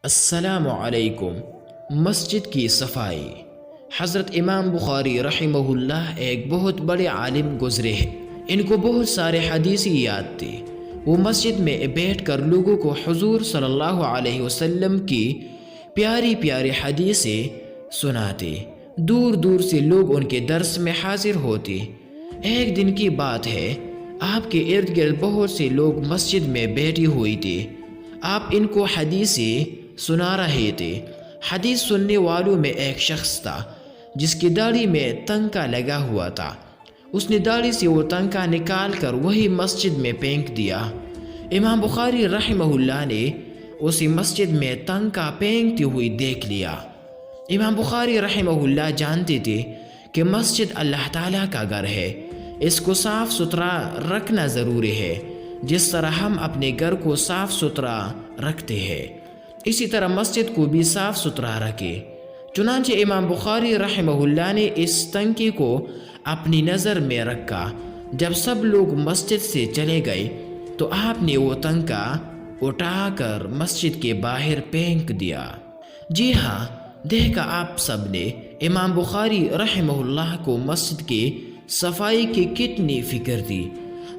السلام علیکم۔ مسجد کی صفائی۔ حضرت امام بخاری رحمہ اللہ ایک بہت بڑے عالم گزرے ہیں۔ ان کو بہت سارے حدیثی یاد تھے۔ وہ مسجد میں بیٹھ کر لوگوں کو حضور صلی اللہ علیہ وسلم کی پیاری پیاری حدیثیں سناتے۔ دور دور سے لوگ ان کے درس میں حاضر ہوتے۔ ایک دن کی بات ہے، آپ کے ارد گرد بہت سے لوگ مسجد میں بیٹھے ہوئے تھے۔ آپ ان کو حدیثیں سنا رہے تھے۔ حدیث سننے والوں میں ایک شخص تھا جس کی داڑھی میں تنکا لگا ہوا تھا۔ اس نے داڑھی سے وہ تنکا نکال کر وہی مسجد میں پھینک دیا۔ امام بخاری رحمہ اللہ نے اسے مسجد میں تنکا پھینکتے ہوئے دیکھ لیا۔ امام بخاری رحمہ اللہ جانتے تھے کہ مسجد اللہ تعالیٰ کا گھر ہے، اس کو صاف ستھرا رکھنا ضروری ہے۔ جس طرح ہم اپنے گھر کو صاف ستھرا رکھتے ہیں، اسی طرح مسجد کو بھی صاف ستھرا رکھے۔ چنانچہ امام بخاری رحمہ اللہ نے اس تنکے کو اپنی نظر میں رکھا۔ جب سب لوگ مسجد سے چلے گئے تو آپ نے وہ تنکا اٹھا کر مسجد کے باہر پھینک دیا۔ جی ہاں، دیکھا آپ سب نے امام بخاری رحمہ اللہ کو مسجد کی صفائی کی کتنی فکر تھی۔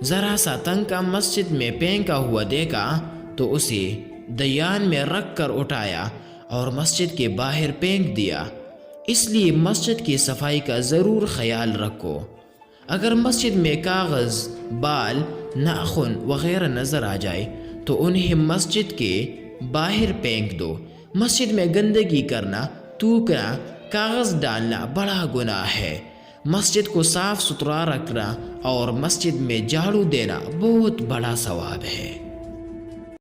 ذرا سا تنکا مسجد میں پھینکا ہوا دیکھا تو اسے دیان میں رکھ کر اٹھایا اور مسجد کے باہر پھینک دیا۔ اس لیے مسجد کی صفائی کا ضرور خیال رکھو۔ اگر مسجد میں کاغذ، بال، ناخن وغیرہ نظر آ جائے تو انہیں مسجد کے باہر پھینک دو۔ مسجد میں گندگی کرنا، تھوکنا، کاغذ ڈالنا بڑا گناہ ہے۔ مسجد کو صاف ستھرا رکھنا اور مسجد میں جھاڑو دینا بہت بڑا ثواب ہے۔